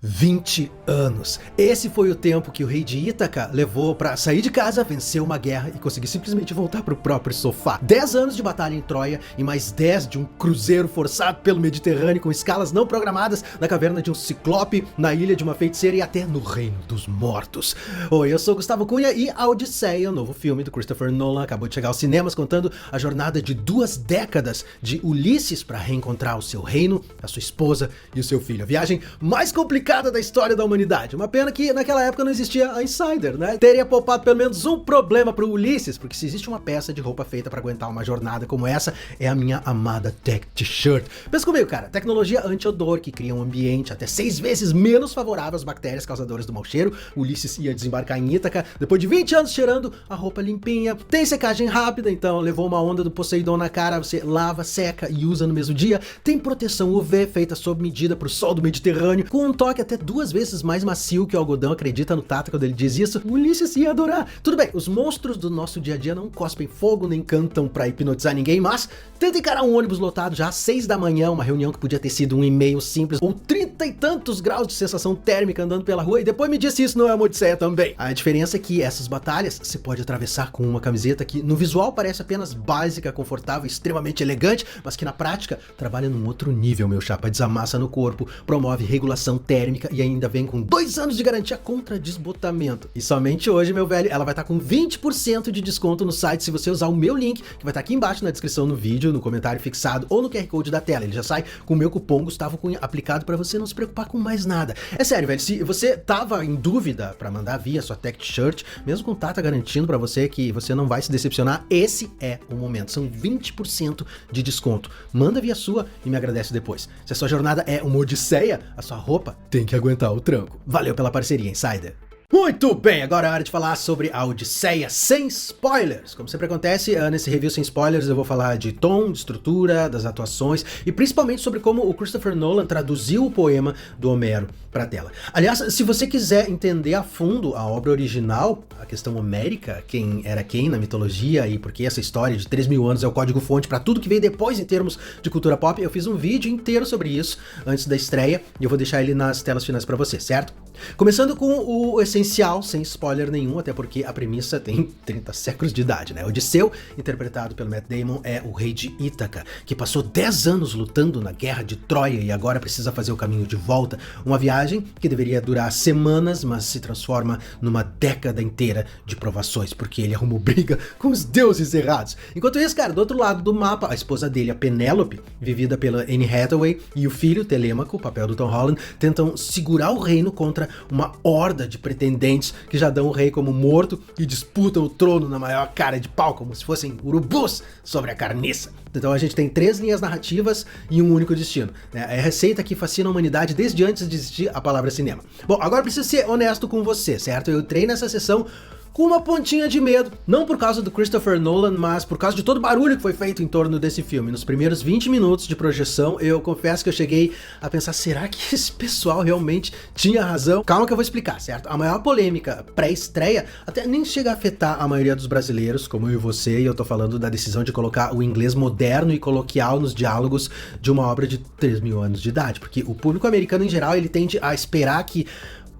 20 anos. Esse foi o tempo que o rei de Ítaca levou pra sair de casa, vencer uma guerra e conseguir simplesmente voltar pro próprio sofá. 10 anos de batalha em Troia e mais 10 de um cruzeiro forçado pelo Mediterrâneo com escalas não programadas na caverna de um ciclope, na ilha de uma feiticeira e até no reino dos mortos. Oi, eu sou Gustavo Cunha e A Odisseia, o novo filme do Christopher Nolan, acabou de chegar aos cinemas contando a jornada de 2 décadas de Ulisses para reencontrar o seu reino, a sua esposa e o seu filho. A viagem mais complicada da história da humanidade. Uma pena que naquela época não existia a Insider, né? Teria poupado pelo menos um problema pro Ulisses, porque se existe uma peça de roupa feita para aguentar uma jornada como essa, é a minha amada Tech T-Shirt. Pensa comigo, cara, tecnologia anti-odor que cria um ambiente até 6 vezes menos favorável às bactérias causadoras do mau cheiro. Ulisses ia desembarcar em Ítaca depois de 20 anos cheirando a roupa limpinha. Tem secagem rápida, então levou uma onda do Poseidon na cara, você lava, seca e usa no mesmo dia. Tem proteção UV feita sob medida pro sol do Mediterrâneo, com um toque até 2 vezes mais macio que o algodão. Acredita no Tata quando ele diz isso? O Ulisses ia adorar. Tudo bem, os monstros do nosso dia a dia não cospem fogo nem cantam pra hipnotizar ninguém, mas tenta encarar um ônibus lotado já às 6 da manhã, uma reunião que podia ter sido um e-mail simples, ou 30 e tantos graus de sensação térmica andando pela rua, e depois me diz se isso não é uma odisseia também. A diferença é que essas batalhas você pode atravessar com uma camiseta que no visual parece apenas básica, confortável, extremamente elegante, mas que na prática trabalha num outro nível, meu chapa. Desamassa no corpo, promove regulação térmica e ainda vem com 2 anos de garantia contra desbotamento. E somente hoje, meu velho, ela vai estar com 20% de desconto no site se você usar o meu link, que vai estar aqui embaixo na descrição no vídeo, no comentário fixado ou no QR Code da tela. Ele já sai com o meu cupom Gustavo Cunha aplicado para você não se preocupar com mais nada. É sério, velho, se você tava em dúvida para mandar via sua Tech T-Shirt, mesmo com o Tata garantindo para você que você não vai se decepcionar, esse é o momento. São 20% de desconto. Manda via sua e me agradece depois. Se a sua jornada é uma odisseia, a sua roupa tem que aguentar o tranco. Valeu pela parceria, Insider. Muito bem, agora é hora de falar sobre a Odisseia sem spoilers. Como sempre acontece, nesse review sem spoilers eu vou falar de tom, de estrutura, das atuações e principalmente sobre como o Christopher Nolan traduziu o poema do Homero pra tela. Aliás, se você quiser entender a fundo a obra original, a questão homérica, quem era quem na mitologia e porque essa história de 3.000 anos é o código-fonte pra tudo que veio depois em termos de cultura pop, eu fiz um vídeo inteiro sobre isso antes da estreia e eu vou deixar ele nas telas finais pra você, certo? Começando com o essencial, sem spoiler nenhum, até porque a premissa tem 30 séculos de idade, né? Odisseu, interpretado pelo Matt Damon, é o rei de Ítaca, que passou 10 anos lutando na guerra de Troia e agora precisa fazer o caminho de volta. Uma viagem que deveria durar semanas, mas se transforma numa década inteira de provações, porque ele arrumou briga com os deuses errados. Enquanto isso, cara, do outro lado do mapa, a esposa dele, a Penélope, vivida pela Anne Hathaway, e o filho, Telêmaco, o papel do Tom Holland, tentam segurar o reino contra uma horda de pretendentes que já dão o rei como morto e disputam o trono na maior cara de pau, como se fossem urubus sobre a carniça. Então a gente tem 3 linhas narrativas e um único destino. É a receita que fascina a humanidade desde antes de existir a palavra cinema. Bom, agora preciso ser honesto com você, certo? Eu entrei nessa sessão com uma pontinha de medo, não por causa do Christopher Nolan, mas por causa de todo o barulho que foi feito em torno desse filme. Nos primeiros 20 minutos de projeção, eu confesso que eu cheguei a pensar, será que esse pessoal realmente tinha razão? Calma que eu vou explicar, certo? A maior polêmica pré-estreia até nem chega a afetar a maioria dos brasileiros, como eu e você, e eu tô falando da decisão de colocar o inglês moderno e coloquial nos diálogos de uma obra de 3.000 anos de idade, porque o público americano em geral, ele tende a esperar que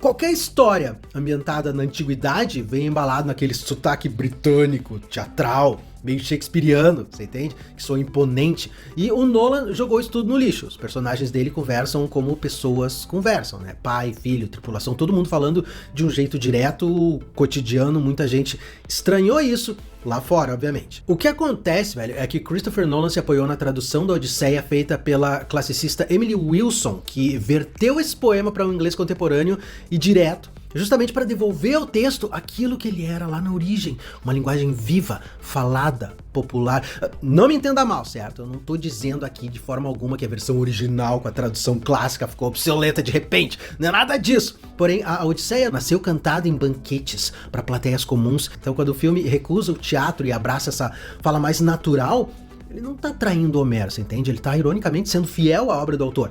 qualquer história ambientada na antiguidade venha embalado naquele sotaque britânico, teatral, meio shakespeariano, você entende? Que soa imponente. E o Nolan jogou isso tudo no lixo. Os personagens dele conversam como pessoas conversam, né? Pai, filho, tripulação, todo mundo falando de um jeito direto, cotidiano. Muita gente estranhou isso lá fora, obviamente. O que acontece, velho, é que Christopher Nolan se apoiou na tradução da Odisseia feita pela classicista Emily Wilson, que verteu esse poema para o inglês contemporâneo e direto, justamente para devolver ao texto aquilo que ele era lá na origem, uma linguagem viva, falada, popular. Não me entenda mal, certo? Eu não tô dizendo aqui de forma alguma que a versão original com a tradução clássica ficou obsoleta de repente, não é nada disso. Porém, a Odisseia nasceu cantada em banquetes para plateias comuns, então quando o filme recusa o teatro e abraça essa fala mais natural, ele não tá traindo Homero, você entende? Ele tá ironicamente sendo fiel à obra do autor.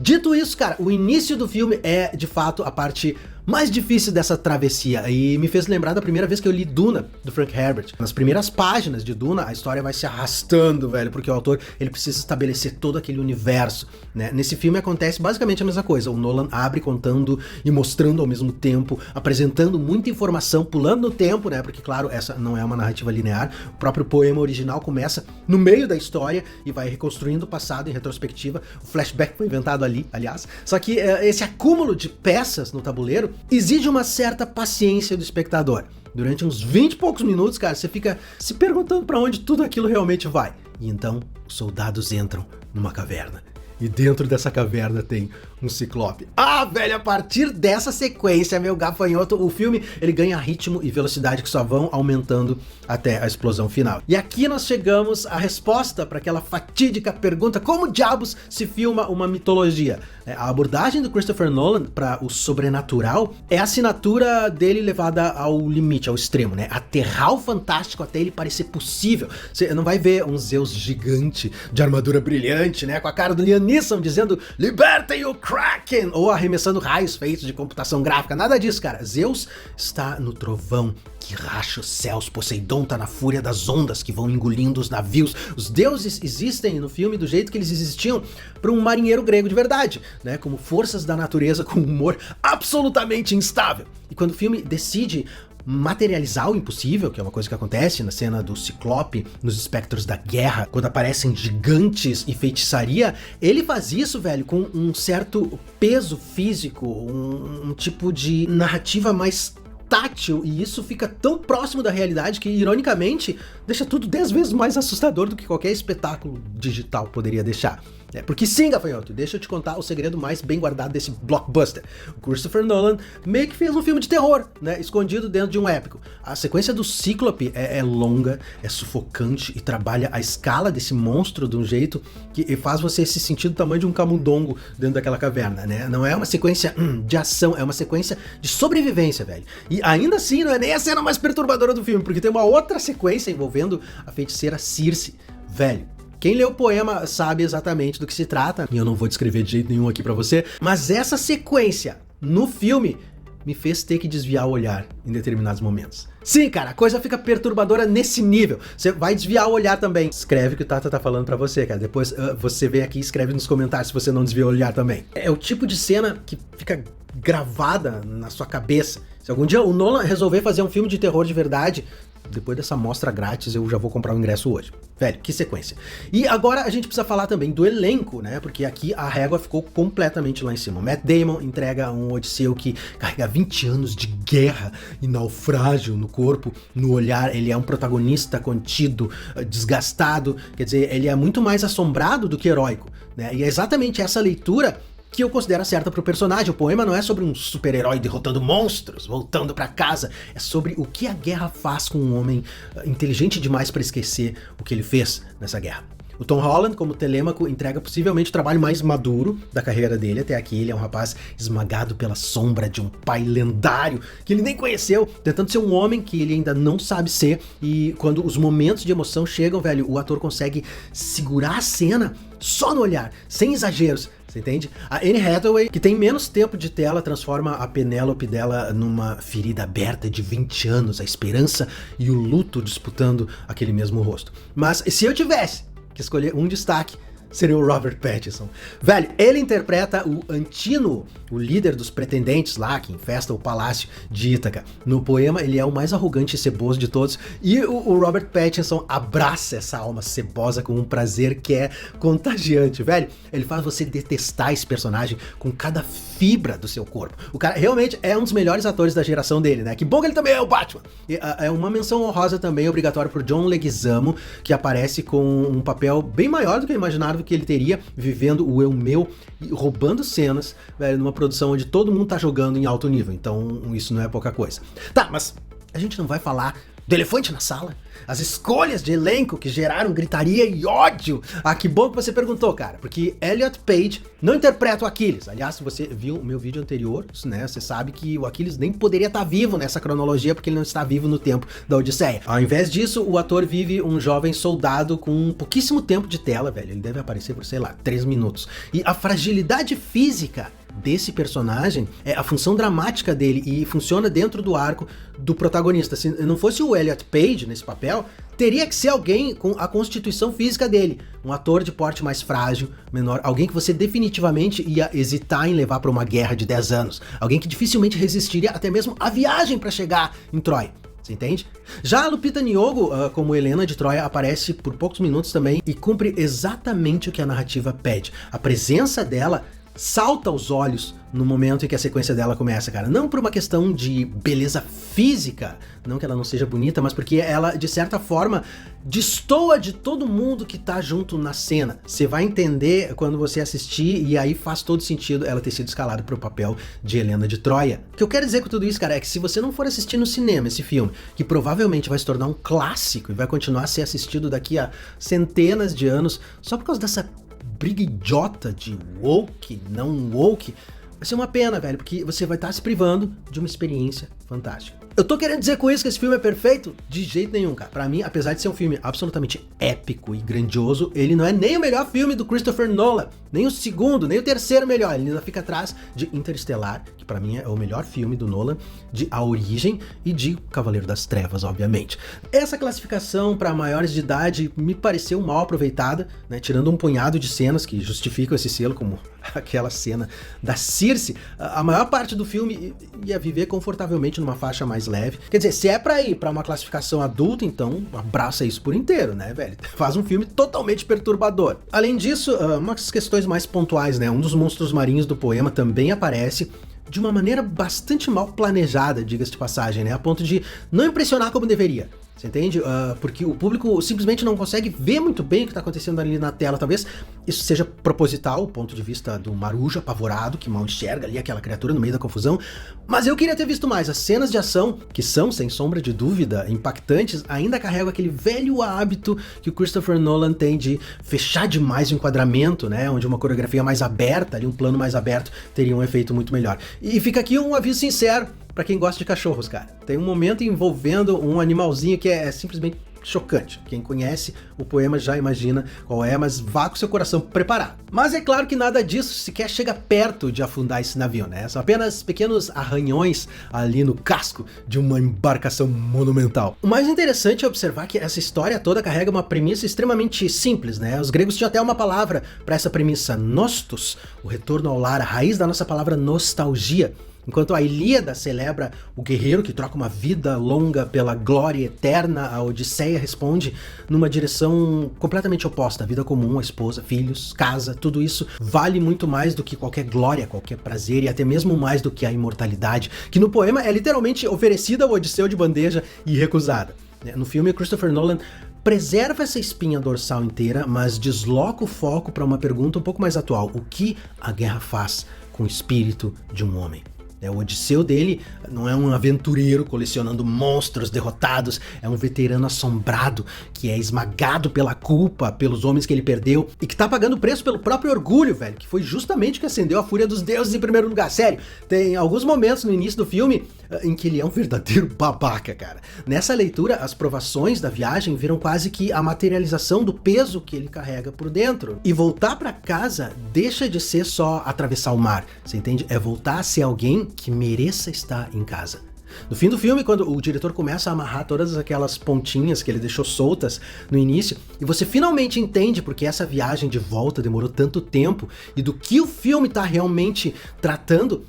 Dito isso, cara, o início do filme é, de fato, a parte mais difícil dessa travessia, e me fez lembrar da primeira vez que eu li Duna, do Frank Herbert. Nas primeiras páginas de Duna, a história vai se arrastando, velho, porque o autor, ele precisa estabelecer todo aquele universo, né? Nesse filme acontece basicamente a mesma coisa. O Nolan abre contando e mostrando ao mesmo tempo, apresentando muita informação, pulando no tempo, né? Porque, claro, essa não é uma narrativa linear. O próprio poema original começa no meio da história e vai reconstruindo o passado em retrospectiva. O flashback foi inventado ali, aliás. Só que esse acúmulo de peças no tabuleiro exige uma certa paciência do espectador. Durante uns 20 e poucos minutos, cara, você fica se perguntando pra onde tudo aquilo realmente vai. E então, os soldados entram numa caverna. E dentro dessa caverna tem um ciclope. Ah, velho, a partir dessa sequência, meu gafanhoto, o filme, ele ganha ritmo e velocidade que só vão aumentando até a explosão final. E aqui nós chegamos à resposta para aquela fatídica pergunta: como diabos se filma uma mitologia? A abordagem do Christopher Nolan para o sobrenatural é a assinatura dele levada ao limite, ao extremo, né? Aterrar o fantástico até ele parecer possível. Você não vai ver um Zeus gigante de armadura brilhante, né? Com a cara do Liam Neeson dizendo libertem o Kraken, ou arremessando raios feitos de computação gráfica. Nada disso, cara. Zeus está no trovão que racha os céus. Poseidon tá na fúria das ondas que vão engolindo os navios. Os deuses existem no filme do jeito que eles existiam para um marinheiro grego de verdade, né? Como forças da natureza com humor absolutamente instável. E quando o filme decide materializar o impossível, que é uma coisa que acontece na cena do Ciclope, nos Espectros da Guerra, quando aparecem gigantes e feitiçaria, ele faz isso, velho, com um certo peso físico, um tipo de narrativa mais tátil, e isso fica tão próximo da realidade que, ironicamente, deixa tudo 10 vezes mais assustador do que qualquer espetáculo digital poderia deixar. Porque sim, gafanhoto, deixa eu te contar o segredo mais bem guardado desse blockbuster. O Christopher Nolan meio que fez um filme de terror, né, escondido dentro de um épico. A sequência do Cíclope é longa, é sufocante e trabalha a escala desse monstro de um jeito que faz você se sentir do tamanho de um camundongo dentro daquela caverna, né? Não é uma sequência de ação, é uma sequência de sobrevivência, velho. E ainda assim, não é nem a cena mais perturbadora do filme, porque tem uma outra sequência envolvendo a feiticeira Circe, velho. Quem lê o poema sabe exatamente do que se trata, e eu não vou descrever de jeito nenhum aqui pra você, mas essa sequência no filme me fez ter que desviar o olhar em determinados momentos. Sim, cara, a coisa fica perturbadora nesse nível. Você vai desviar o olhar também. Escreve o que o Tata tá falando pra você, cara. Depois você vem aqui e escreve nos comentários se você não desviou o olhar também. É o tipo de cena que fica gravada na sua cabeça. Se algum dia o Nolan resolver fazer um filme de terror de verdade, depois dessa amostra grátis, eu já vou comprar o ingresso hoje. Velho, que sequência. E agora a gente precisa falar também do elenco, né? Porque aqui a régua ficou completamente lá em cima. O Matt Damon entrega um Odisseu que carrega 20 anos de guerra e naufrágio no corpo, no olhar. Ele é um protagonista contido, desgastado. Quer dizer, ele é muito mais assombrado do que heróico, né? E é exatamente essa leitura que eu considero certa pro personagem. O poema não é sobre um super-herói derrotando monstros, voltando pra casa. É sobre o que a guerra faz com um homem inteligente demais pra esquecer o que ele fez nessa guerra. O Tom Holland, como Telêmaco, entrega possivelmente o trabalho mais maduro da carreira dele até aqui. Ele é um rapaz esmagado pela sombra de um pai lendário que ele nem conheceu, tentando ser um homem que ele ainda não sabe ser. E quando os momentos de emoção chegam, velho, o ator consegue segurar a cena só no olhar, sem exageros. Você entende? A Anne Hathaway, que tem menos tempo de tela, transforma a Penélope dela numa ferida aberta de 20 anos, a esperança e o luto disputando aquele mesmo rosto. Mas se eu tivesse que escolher um destaque, seria o Robert Pattinson. Velho, ele interpreta o Antino, o líder dos pretendentes lá, que infesta o palácio de Ítaca. No poema, ele é o mais arrogante e ceboso de todos, e o Robert Pattinson abraça essa alma cebosa com um prazer que é contagiante, velho. Ele faz você detestar esse personagem com cada fibra do seu corpo. O cara realmente é um dos melhores atores da geração dele, né? Que bom que ele também é o Batman. E, é uma menção honrosa também, obrigatória, por John Leguizamo, que aparece com um papel bem maior do que eu imaginava que ele teria, vivendo o eu meu e roubando cenas, velho, numa produção onde todo mundo tá jogando em alto nível. Então isso não é pouca coisa. Tá, mas a gente não vai falar do elefante na sala? As escolhas de elenco que geraram gritaria e ódio? Ah, que bom que você perguntou, cara, porque Elliot Page não interpreta o Aquiles. Aliás, se você viu o meu vídeo anterior, né, você sabe que o Aquiles nem poderia estar vivo nessa cronologia, porque ele não está vivo no tempo da Odisseia. Ao invés disso, o ator vive um jovem soldado com pouquíssimo tempo de tela, velho. Ele deve aparecer por, sei lá, 3 minutos. E a fragilidade física desse personagem é a função dramática dele e funciona dentro do arco do protagonista. Se não fosse o Elliot Page nesse papel, teria que ser alguém com a constituição física dele, um ator de porte mais frágil, menor, alguém que você definitivamente ia hesitar em levar para uma guerra de 10 anos, alguém que dificilmente resistiria até mesmo à viagem para chegar em Troia. Você entende? Já a Lupita Nyong'o, como Helena de Troia, aparece por poucos minutos também e cumpre exatamente o que a narrativa pede. A presença dela salta aos olhos no momento em que a sequência dela começa, cara. Não por uma questão de beleza física, não que ela não seja bonita, mas porque ela, de certa forma, destoa de todo mundo que tá junto na cena. Você vai entender quando você assistir, e aí faz todo sentido ela ter sido escalada pro papel de Helena de Troia. O que eu quero dizer com tudo isso, cara, é que se você não for assistir no cinema esse filme, que provavelmente vai se tornar um clássico e vai continuar a ser assistido daqui a centenas de anos, só por causa dessa briga idiota de woke, não woke, vai ser uma pena, velho, porque você vai estar se privando de uma experiência fantástica. Eu tô querendo dizer com isso que esse filme é perfeito? De jeito nenhum, cara. Pra mim, apesar de ser um filme absolutamente épico e grandioso, ele não é nem o melhor filme do Christopher Nolan, nem o segundo, nem o terceiro melhor. Ele ainda fica atrás de Interestelar, que pra mim é o melhor filme do Nolan, de A Origem e de Cavaleiro das Trevas, obviamente. Essa classificação pra maiores de idade me pareceu mal aproveitada, né, tirando um punhado de cenas que justificam esse selo, como aquela cena da Circe. A maior parte do filme ia viver confortavelmente numa faixa mais leve. Quer dizer, se é pra ir pra uma classificação adulta, então abraça isso por inteiro, né, velho? Faz um filme totalmente perturbador. Além disso, umas questões mais pontuais, né? Um dos monstros marinhos do poema também aparece de uma maneira bastante mal planejada, diga-se de passagem, né? A ponto de não impressionar como deveria. Você entende? Porque o público simplesmente não consegue ver muito bem o que está acontecendo ali na tela. Talvez isso seja proposital, o ponto de vista do marujo apavorado, que mal enxerga ali aquela criatura no meio da confusão. Mas eu queria ter visto mais. As cenas de ação, que são, sem sombra de dúvida, impactantes, ainda carregam aquele velho hábito que o Christopher Nolan tem de fechar demais o enquadramento, né? Onde uma coreografia mais aberta, ali um plano mais aberto, teria um efeito muito melhor. E fica aqui um aviso sincero pra quem gosta de cachorros, cara. Tem um momento envolvendo um animalzinho que é simplesmente chocante. Quem conhece o poema já imagina qual é, mas vá com seu coração preparado. Mas é claro que nada disso sequer chega perto de afundar esse navio, né? São apenas pequenos arranhões ali no casco de uma embarcação monumental. O mais interessante é observar que essa história toda carrega uma premissa extremamente simples, né? Os gregos tinham até uma palavra para essa premissa, nostos, o retorno ao lar, a raiz da nossa palavra nostalgia. Enquanto a Ilíada celebra o guerreiro que troca uma vida longa pela glória eterna, a Odisseia responde numa direção completamente oposta. A vida comum, a esposa, filhos, casa, tudo isso vale muito mais do que qualquer glória, qualquer prazer e até mesmo mais do que a imortalidade, que no poema é literalmente oferecida ao Odisseu de bandeja e recusada. No filme, Christopher Nolan preserva essa espinha dorsal inteira, mas desloca o foco para uma pergunta um pouco mais atual. O que a guerra faz com o espírito de um homem? O Odisseu dele não é um aventureiro colecionando monstros derrotados, é um veterano assombrado que é esmagado pela culpa, pelos homens que ele perdeu e que tá pagando preço pelo próprio orgulho, velho, que foi justamente o que acendeu a fúria dos deuses em primeiro lugar. Sério, tem alguns momentos no início do filme em que ele é um verdadeiro babaca, cara. Nessa leitura, as provações da viagem viram quase que a materialização do peso que ele carrega por dentro. E voltar pra casa deixa de ser só atravessar o mar, você entende? É voltar a ser alguém que mereça estar em casa. No fim do filme, quando o diretor começa a amarrar todas aquelas pontinhas que ele deixou soltas no início, e você finalmente entende porque essa viagem de volta demorou tanto tempo e do que o filme tá realmente tratando,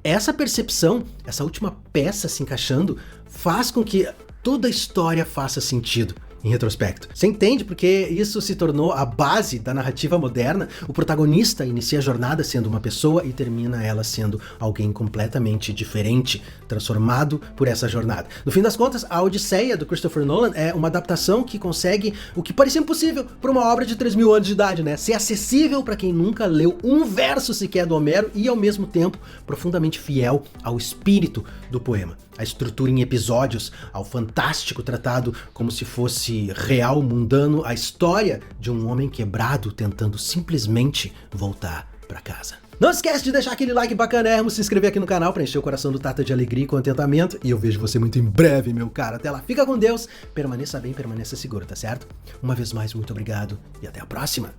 essa percepção, essa última peça se encaixando, faz com que toda a história faça sentido. Em retrospecto. Você entende porque isso se tornou a base da narrativa moderna? O protagonista inicia a jornada sendo uma pessoa e termina ela sendo alguém completamente diferente, transformado por essa jornada. No fim das contas, a Odisseia do Christopher Nolan é uma adaptação que consegue o que parecia impossível para uma obra de 3.000 anos de idade, né? Ser acessível para quem nunca leu um verso sequer do Homero e, ao mesmo tempo, profundamente fiel ao espírito do poema. A estrutura em episódios, ao fantástico tratado como se fosse real, mundano, a história de um homem quebrado tentando simplesmente voltar pra casa. Não esquece de deixar aquele like bacanermo, se inscrever aqui no canal pra encher o coração do Tata de alegria e contentamento, e eu vejo você muito em breve, meu cara. Até lá, fica com Deus, permaneça bem, permaneça seguro, tá certo? Uma vez mais, muito obrigado e até a próxima!